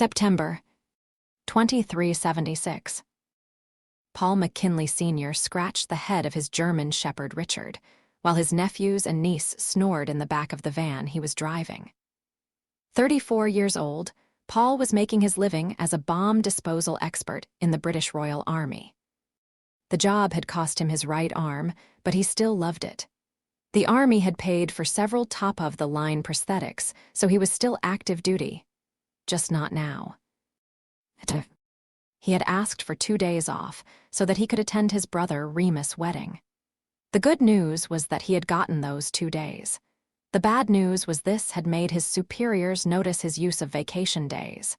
September 2376. Paul McKinley Sr. scratched the head of his German shepherd Richard, while his nephews and niece snored in the back of the van he was driving. 34 years old, Paul was making his living as a bomb disposal expert in the British Royal Army. The job had cost him his right arm, but he still loved it. The Army had paid for several top-of-the-line prosthetics, so he was still active duty. Just not now. He had asked for 2 days off so that he could attend his brother Remus' wedding. The good news was that he had gotten those 2 days. The bad news was this had made his superiors notice his use of vacation days,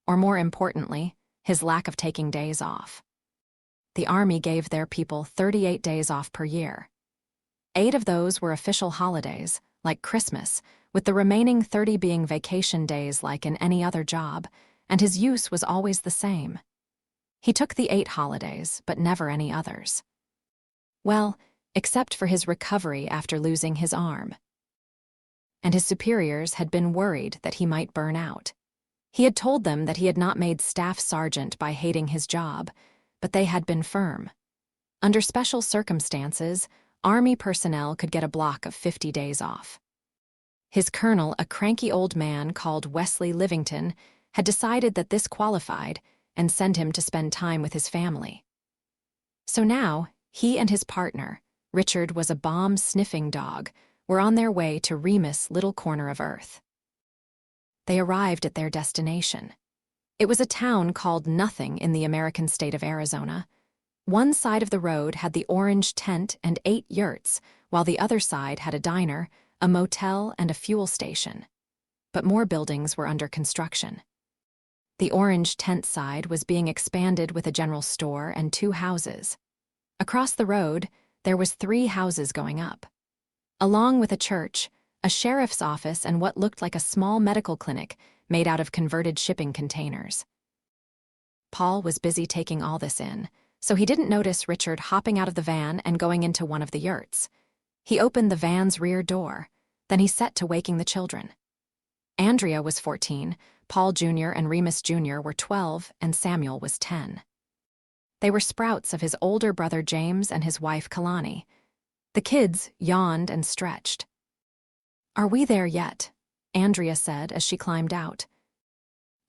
or more importantly, his lack of taking days off. The Army gave their people 38 days off per year. 8 of those were official holidays, like Christmas, with the remaining 30 being vacation days like in any other job, and his use was always the same. He took the 8 holidays, but never any others. Well, except for his recovery after losing his arm. And his superiors had been worried that he might burn out. He had told them that he had not made staff sergeant by hating his job, but they had been firm. Under special circumstances, Army personnel could get a block of 50 days off. His colonel, a cranky old man called Wesley Livington, had decided that this qualified and sent him to spend time with his family. So now, he and his partner, Richard was a bomb-sniffing dog, were on their way to Remus' little corner of Earth. They arrived at their destination. It was a town called Nothing in the American state of Arizona. One side of the road had the orange tent and 8 yurts, while the other side had a diner, a motel, and a fuel station. But more buildings were under construction. The orange tent side was being expanded with a general store and 2 houses. Across the road, there was 3 houses going up. Along with a church, a sheriff's office, and what looked like a small medical clinic made out of converted shipping containers. Paul was busy taking all this in, so he didn't notice Richard hopping out of the van and going into one of the yurts. He opened the van's rear door, then he set to waking the children. Andrea was 14, Paul Jr. and Remus Jr. were 12, and Samuel was 10. They were sprouts of his older brother James and his wife Kalani. The kids yawned and stretched. "Are we there yet?" Andrea said as she climbed out.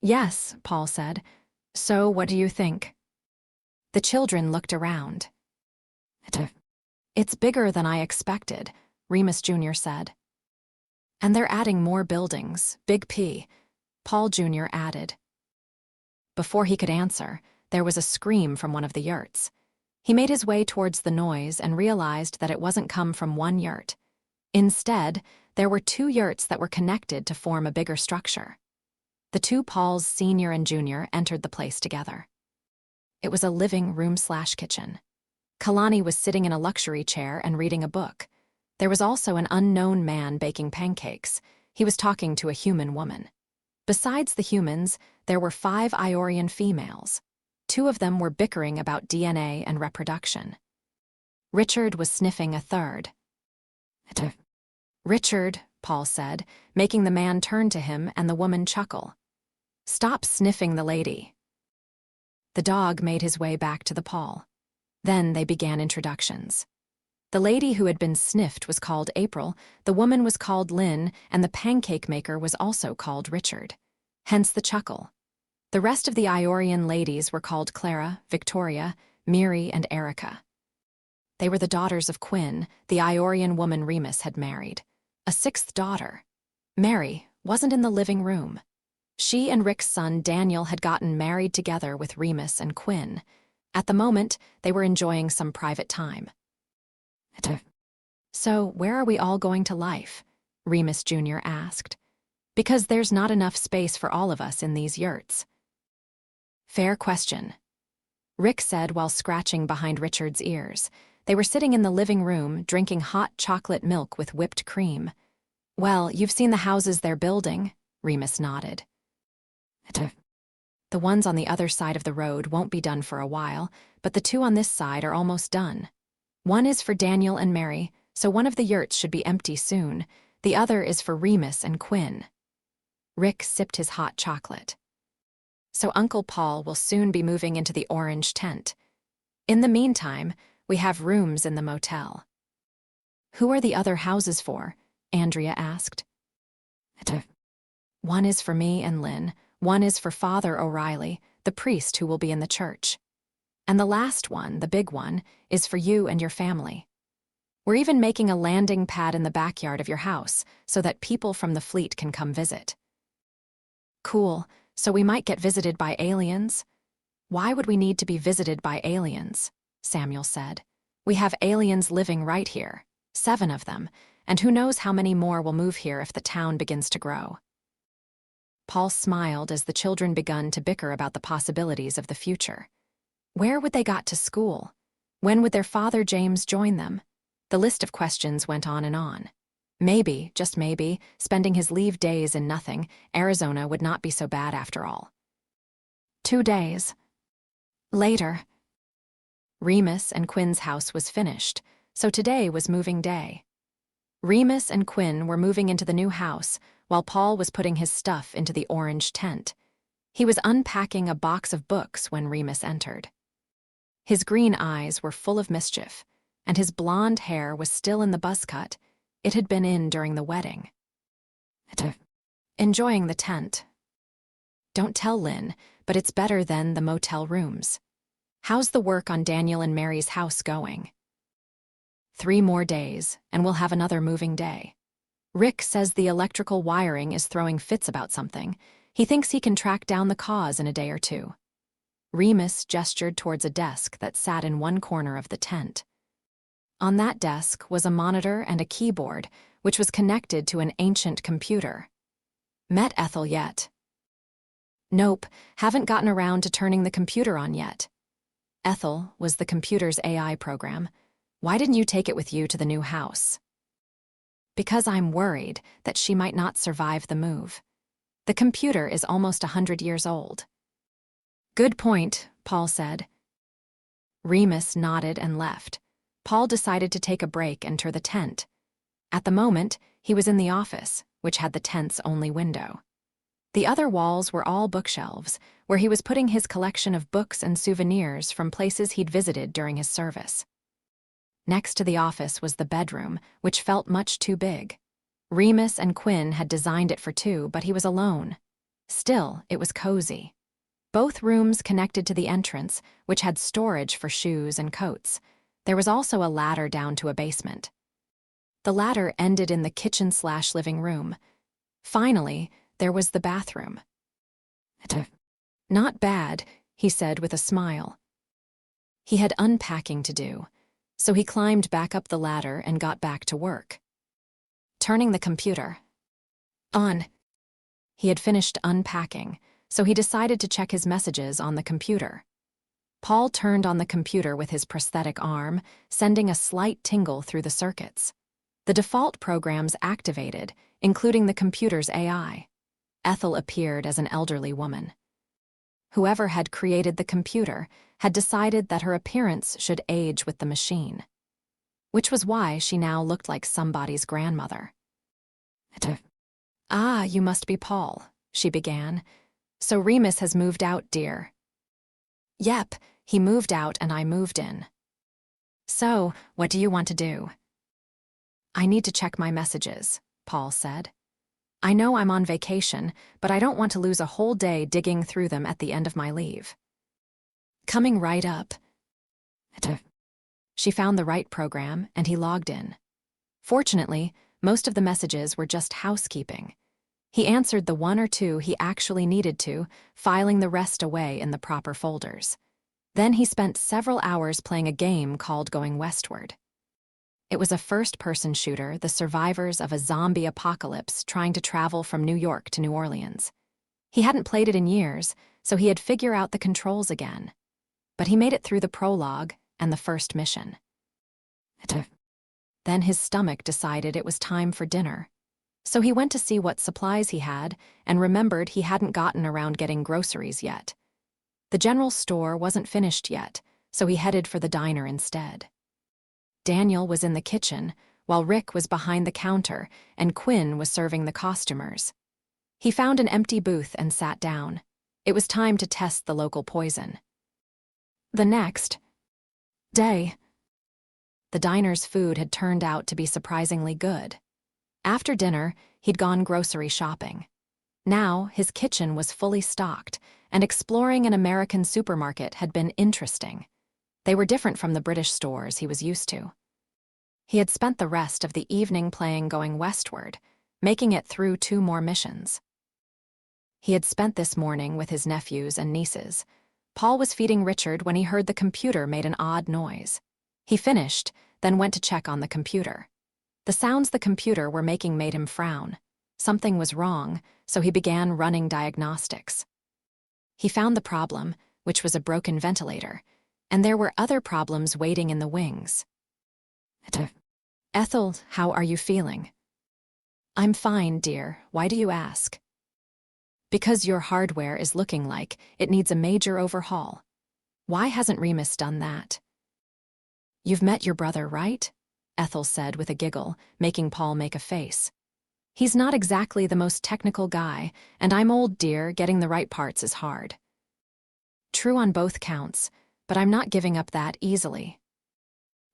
"Yes," Paul said. "So what do you think?" The children looked around. "It's bigger than I expected," Remus Jr. said. "And they're adding more buildings, Big P," Paul Jr. added. Before he could answer, there was a scream from one of the yurts. He made his way towards the noise and realized that it wasn't come from one yurt. Instead, there were 2 yurts that were connected to form a bigger structure. The 2 Pauls, Sr. and Jr., entered the place together. It was a living room/kitchen. Kalani was sitting in a luxury chair and reading a book. There was also an unknown man baking pancakes. He was talking to a human woman. Besides the humans, there were 5 Iorian females. 2 of them were bickering about DNA and reproduction. Richard was sniffing a third. "Richard," Paul said, making the man turn to him and the woman chuckle. "Stop sniffing the lady." The dog made his way back to the Paul. Then they began introductions. The lady who had been sniffed was called April, the woman was called Lynn, and the pancake maker was also called Richard. Hence the chuckle. The rest of the Iorian ladies were called Clara, Victoria, Miri, and Erica. They were the daughters of Quinn, the Iorian woman Remus had married. A 6th daughter. Mary wasn't in the living room. She and Rick's son Daniel had gotten married together with Remus and Quinn. At the moment, they were enjoying some private time. "So, where are we all going to life?" Remus Jr. asked. "Because there's not enough space for all of us in these yurts." "Fair question," Rick said while scratching behind Richard's ears. They were sitting in the living room, drinking hot chocolate milk with whipped cream. "Well, you've seen the houses they're building," Remus nodded. "The ones on the other side of the road won't be done for a while, but the 2 on this side are almost done. One is for Daniel and Mary, so one of the yurts should be empty soon. The other is for Remus and Quinn." Rick sipped his hot chocolate. so Uncle Paul will soon be moving into the orange tent. In the meantime, we have rooms in the motel. Who are the other houses for? Andrea asked. One is for me and Lynn, one is for Father O'Reilly, the priest who will be in the church. And the last one, the big one, is for you and your family. We're even making a landing pad in the backyard of your house so that people from the fleet can come visit. Cool, so we might get visited by aliens? Why would we need to be visited by aliens? Samuel said. We have aliens living right here, 7 of them, and who knows how many more will move here if the town begins to grow. Paul smiled as the children begun to bicker about the possibilities of the future. Where would they got to school? When would their father James join them? The list of questions went on and on. Maybe, just maybe, spending his leave days in nothing, Arizona would not be so bad after all. 2 days later, Remus and Quinn's house was finished, so today was moving day. Remus and Quinn were moving into the new house, while Paul was putting his stuff into the orange tent. He was unpacking a box of books when Remus entered. His green eyes were full of mischief, and his blonde hair was still in the buzz cut. It had been in during the wedding. Enjoying the tent. Don't tell Lynn, but it's better than the motel rooms. How's the work on Daniel and Mary's house going? 3 more days, and we'll have another moving day. Rick says the electrical wiring is throwing fits about something. He thinks he can track down the cause in a day or 2. Remus gestured towards a desk that sat in one corner of the tent. On that desk was a monitor and a keyboard, which was connected to an ancient computer. Met Ethel yet? Nope, haven't gotten around to turning the computer on yet. Ethel was the computer's AI program. Why didn't you take it with you to the new house? Because I'm worried that she might not survive the move. The computer is almost 100 years old. Good point, Paul said. Remus nodded and left. Paul decided to take a break and tour the tent. At the moment, he was in the office, which had the tent's only window. The other walls were all bookshelves, where he was putting his collection of books and souvenirs from places he'd visited during his service. Next to the office was the bedroom, which felt much too big. Remus and Quinn had designed it for 2, but he was alone. Still, it was cozy. Both rooms connected to the entrance, which had storage for shoes and coats. There was also a ladder down to a basement. The ladder ended in the kitchen/living room. Finally, there was the bathroom. Not bad, he said with a smile. He had unpacking to do, so he climbed back up the ladder and got back to work. Turning the computer on. He had finished unpacking, so he decided to check his messages on the computer. Paul turned on the computer with his prosthetic arm, sending a slight tingle through the circuits. The default programs activated, including the computer's AI. Ethel appeared as an elderly woman. Whoever had created the computer had decided that her appearance should age with the machine, which was why she now looked like somebody's grandmother. Ah, you must be Paul, she began. So Remus has moved out, dear. Yep, he moved out and I moved in. So, what do you want to do? I need to check my messages, Paul said. I know I'm on vacation, but I don't want to lose a whole day digging through them at the end of my leave. Coming right up. She found the right program, and he logged in. Fortunately, most of the messages were just housekeeping. He answered the 1 or 2 he actually needed to, filing the rest away in the proper folders. Then he spent several hours playing a game called Going Westward. It was a first-person shooter, the survivors of a zombie apocalypse trying to travel from New York to New Orleans. He hadn't played it in years, so he had to figure out the controls again. But he made it through the prologue and the first mission. Then his stomach decided it was time for dinner. So he went to see what supplies he had and remembered he hadn't gotten around getting groceries yet. The general store wasn't finished yet, so he headed for the diner instead. Daniel was in the kitchen, while Rick was behind the counter and Quinn was serving the costumers. He found an empty booth and sat down. It was time to test the local poison. The next day, the diner's food had turned out to be surprisingly good. After dinner, he'd gone grocery shopping. Now, his kitchen was fully stocked, and exploring an American supermarket had been interesting. They were different from the British stores he was used to. He had spent the rest of the evening playing going westward, making it through 2 more missions. He had spent this morning with his nephews and nieces. Paul was feeding Richard when he heard the computer made an odd noise. He finished, then went to check on the computer. The sounds the computer were making made him frown. Something was wrong, so he began running diagnostics. He found the problem, which was a broken ventilator, and there were other problems waiting in the wings. Ethel, how are you feeling? I'm fine, dear. Why do you ask? Because your hardware is looking like it needs a major overhaul. Why hasn't Remus done that? You've met your brother, right? Ethel said with a giggle, making Paul make a face. He's not exactly the most technical guy, and I'm old, dear. Getting the right parts is hard. True on both counts, but I'm not giving up that easily.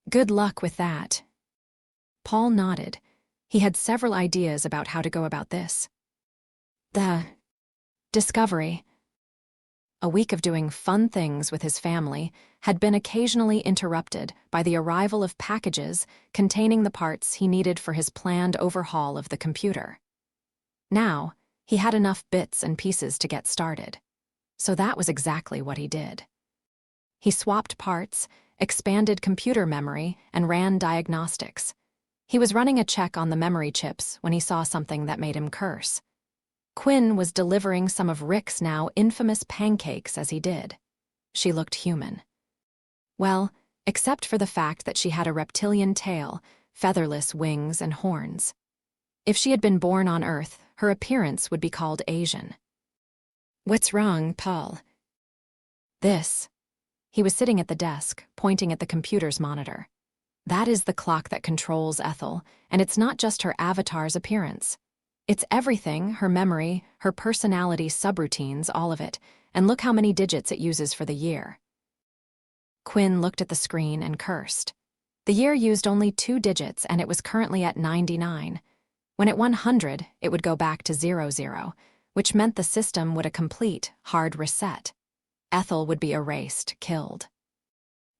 Good luck with that. Paul nodded. He had several ideas about how to go about this. The discovery. A week of doing fun things with his family had been occasionally interrupted by the arrival of packages containing the parts he needed for his planned overhaul of the computer. Now, he had enough bits and pieces to get started. So that was exactly what he did. He swapped parts, expanded computer memory, and ran diagnostics. He was running a check on the memory chips when he saw something that made him curse. Quinn was delivering some of Rick's now infamous pancakes as he did. She looked human. Well, except for the fact that she had a reptilian tail, featherless wings, and horns. If she had been born on Earth, her appearance would be called Asian. What's wrong, Paul? This. He was sitting at the desk, pointing at the computer's monitor. That is the clock that controls Ethel, and it's not just her avatar's appearance. It's everything, her memory, her personality, subroutines, all of it, and look how many digits it uses for the year. Quinn looked at the screen and cursed. The year used only 2 digits, and it was currently at 99. When at 100, it would go back to 00, which meant the system would a complete, hard reset. Ethel would be erased, killed.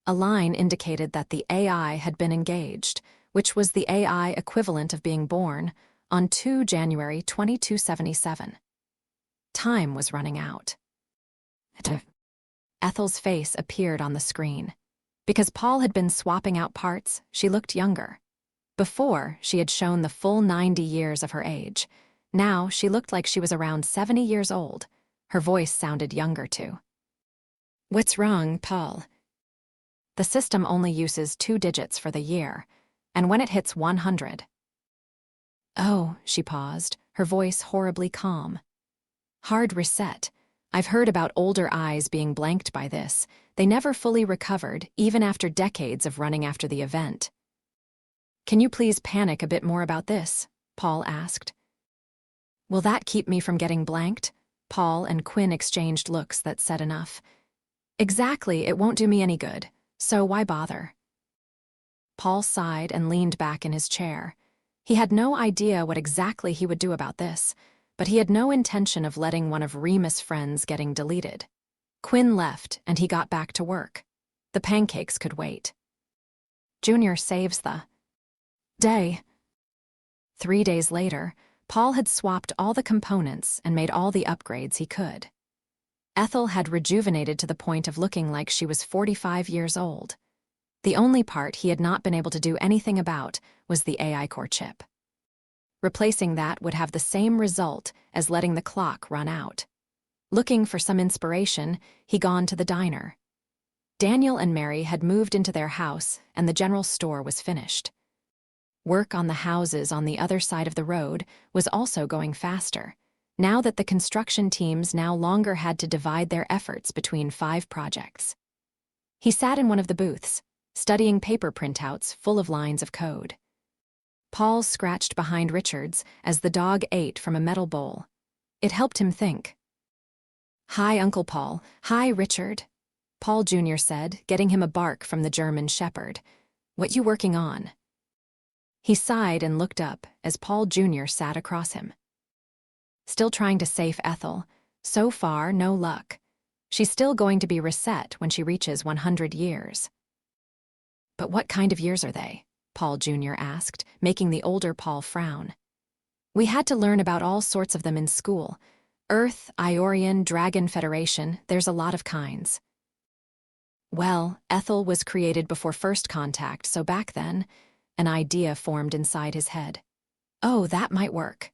A line indicated that the AI had been engaged, which was the AI equivalent of being born, on 2 January 2277. Time was running out. Ethel's face appeared on the screen. Because Paul had been swapping out parts, she looked younger. Before, she had shown the full 90 years of her age. Now, she looked like she was around 70 years old. Her voice sounded younger, too. What's wrong, Paul? The system only uses 2 digits for the year, and when it hits 100... Oh, she paused, her voice horribly calm. Hard reset. I've heard about older eyes being blanked by this. They never fully recovered, even after decades of running after the event. Can you please panic a bit more about this? Paul asked. Will that keep me from getting blanked? Paul and Quinn exchanged looks that said enough. Exactly, it won't do me any good, so why bother? Paul sighed and leaned back in his chair. He had no idea what exactly he would do about this, but he had no intention of letting one of Remus' friends getting deleted. Quinn left, and he got back to work. The pancakes could wait. Junior saves the day. 3 days later, Paul had swapped all the components and made all the upgrades he could. Ethel had rejuvenated to the point of looking like she was 45 years old. The only part he had not been able to do anything about was the AI core chip. Replacing that would have the same result as letting the clock run out. Looking for some inspiration, he gone to the diner. Daniel and Mary had moved into their house, and the general store was finished. Work on the houses on the other side of the road was also going faster, now that the construction teams no longer had to divide their efforts between 5 projects. He sat in one of the booths, studying paper printouts full of lines of code. Paul scratched behind Richard's as the dog ate from a metal bowl. It helped him think. "Hi, Uncle Paul. Hi, Richard," Paul Jr. said, getting him a bark from the German shepherd. "What you working on?" He sighed and looked up as Paul Jr. sat across him. "Still trying to save Ethel. So far, no luck. She's still going to be reset when she reaches 100 years. "But what kind of years are they?" Paul Jr. asked, making the older Paul frown. "We had to learn about all sorts of them in school. Earth, Iorian, Dragon Federation, there's a lot of kinds." "Well, Ethel was created before first contact, so back then," an idea formed inside his head. "Oh, that might work."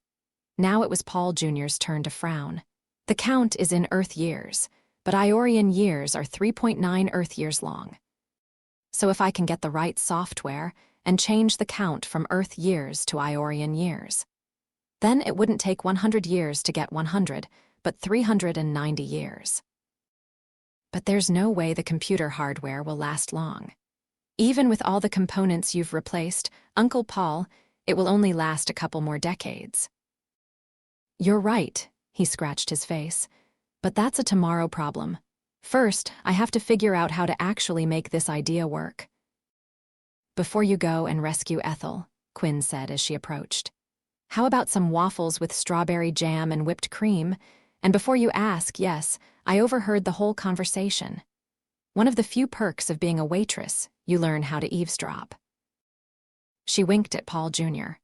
Now it was Paul Jr.'s turn to frown. "The count is in Earth years, but Iorian years are 3.9 Earth years long. So if I can get the right software and change the count from Earth years to Iorian years, then it wouldn't take 100 years to get 100, but 390 years. But there's no way the computer hardware will last long. Even with all the components you've replaced, Uncle Paul, it will only last a couple more decades." "You're right," he scratched his face. "But that's a tomorrow problem. First, I have to figure out how to actually make this idea work." "Before you go and rescue Ethel," Quinn said as she approached, "how about some waffles with strawberry jam and whipped cream? And before you ask, yes, I overheard the whole conversation. One of the few perks of being a waitress, you learn how to eavesdrop." She winked at Paul Jr.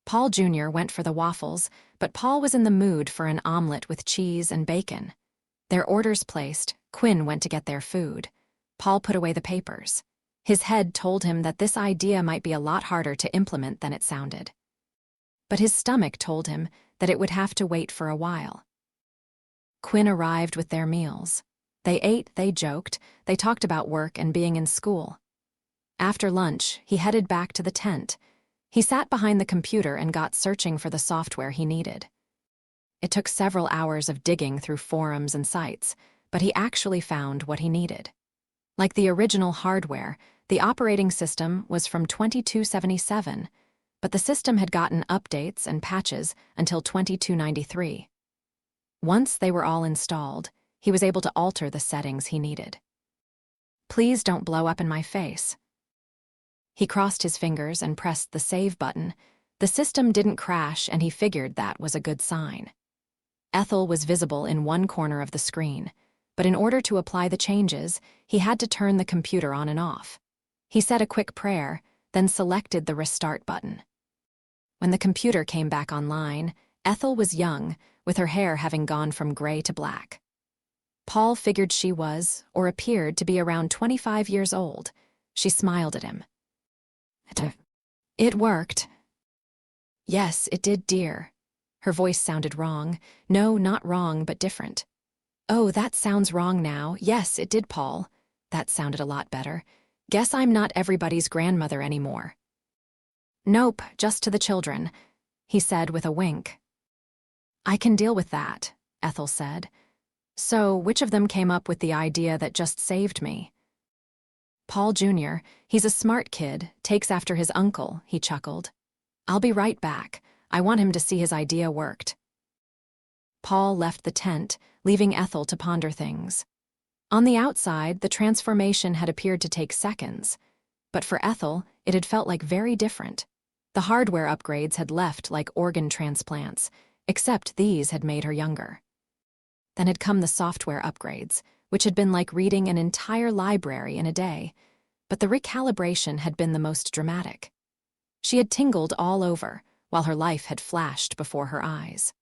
Paul Jr. went for the waffles, but Paul was in the mood for an omelet with cheese and bacon. Their orders placed, Quinn went to get their food. Paul put away the papers. His head told him that this idea might be a lot harder to implement than it sounded. But his stomach told him that it would have to wait for a while. Quinn arrived with their meals. They ate, they joked, they talked about work and being in school. After lunch, he headed back to the tent. He sat behind the computer and got searching for the software he needed. It took several hours of digging through forums and sites, but he actually found what he needed. Like the original hardware, the operating system was from 2277, but the system had gotten updates and patches until 2293. Once they were all installed, he was able to alter the settings he needed. "Please don't blow up in my face." He crossed his fingers and pressed the save button. The system didn't crash, and he figured that was a good sign. Ethel was visible in one corner of the screen, but in order to apply the changes, he had to turn the computer on and off. He said a quick prayer, then selected the restart button. When the computer came back online, Ethel was young, with her hair having gone from gray to black. Paul figured she was, or appeared to be, around 25 years old. She smiled at him. "It worked." "Yes, it did, dear." Her voice sounded wrong. No, not wrong, but different. "Oh, that sounds wrong now. Yes, it did, Paul." That sounded a lot better. "Guess I'm not everybody's grandmother anymore." "Nope, just to the children," he said with a wink. "I can deal with that," Ethel said. "So, which of them came up with the idea that just saved me?" "Paul Jr., he's a smart kid, takes after his uncle," he chuckled. "I'll be right back. I want him to see his idea worked." Paul left the tent, leaving Ethel to ponder things. On the outside, the transformation had appeared to take seconds, but for Ethel, it had felt like very different. The hardware upgrades had left like organ transplants, except these had made her younger. Then had come the software upgrades, which had been like reading an entire library in a day, but the recalibration had been the most dramatic. She had tingled all over, while her life had flashed before her eyes.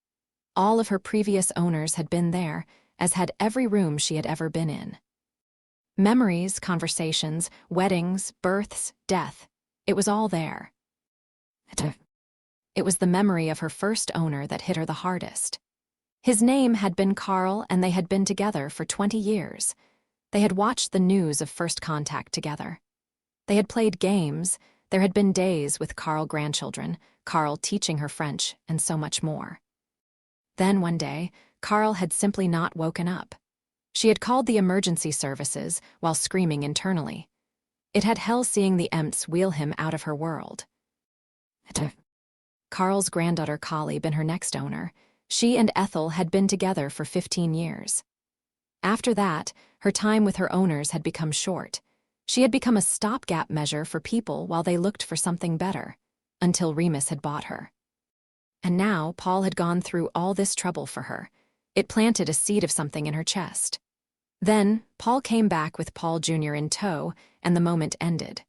All of her previous owners had been there, as had every room she had ever been in. Memories, conversations, weddings, births, death, it was all there. It was the memory of her first owner that hit her the hardest. His name had been Carl, and they had been together for 20 years. They had watched the news of first contact together. They had played games. There had been days with Carl grandchildren, Carl teaching her French, and so much more. Then one day, Carl had simply not woken up. She had called the emergency services while screaming internally. It had hell seeing the Emts wheel him out of her world. Carl's granddaughter Collie been her next owner. She and Ethel had been together for 15 years. After that, her time with her owners had become short. She had become a stopgap measure for people while they looked for something better, until Remus had bought her. And now Paul had gone through all this trouble for her. It planted a seed of something in her chest. Then, Paul came back with Paul Jr. in tow, and the moment ended.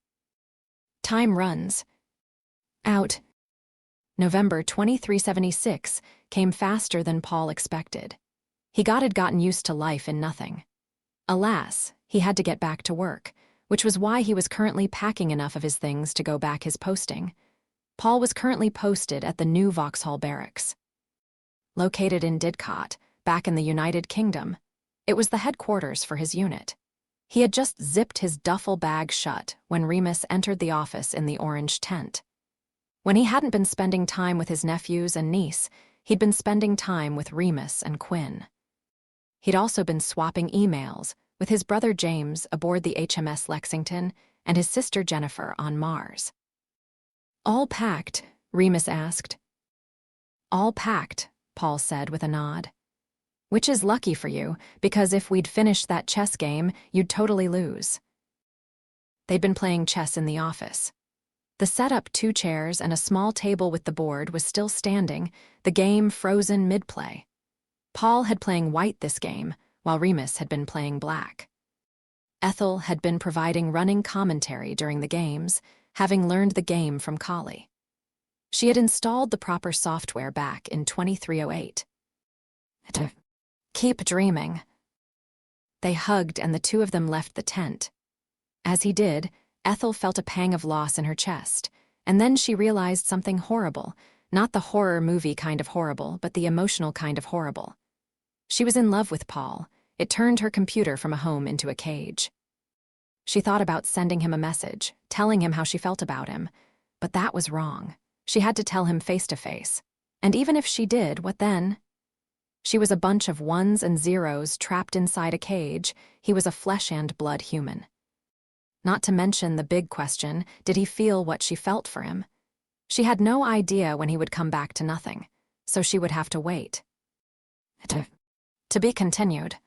Time runs out. November 2376 came faster than Paul expected. He had gotten used to life in nothing. Alas, he had to get back to work, which was why he was currently packing enough of his things to go back his posting. Paul was currently posted at the new Vauxhall Barracks. Located in Didcot, back in the United Kingdom, it was the headquarters for his unit. He had just zipped his duffel bag shut when Remus entered the office in the orange tent. When he hadn't been spending time with his nephews and niece, he'd been spending time with Remus and Quinn. He'd also been swapping emails with his brother James aboard the HMS Lexington and his sister Jennifer on Mars. "All packed?" Remus asked. "All packed," Paul said with a nod. "Which is lucky for you, because if we'd finished that chess game, you'd totally lose." They'd been playing chess in the office. The set-up 2 chairs and a small table with the board was still standing, the game frozen mid-play. Paul had playing white this game, while Remus had been playing black. Ethel had been providing running commentary during the games, having learned the game from Collie. She had installed the proper software back in 2308. "Keep dreaming." They hugged and the two of them left the tent. As he did, Ethel felt a pang of loss in her chest, and then she realized something horrible, not the horror movie kind of horrible, but the emotional kind of horrible. She was in love with Paul. It turned her computer from a home into a cage. She thought about sending him a message, telling him how she felt about him, but that was wrong. She had to tell him face to face. And even if she did, what then? She was a bunch of ones and zeros trapped inside a cage. He was a flesh and blood human. Not to mention the big question, did he feel what she felt for him? She had no idea when he would come back to nothing, so she would have to wait. To be continued.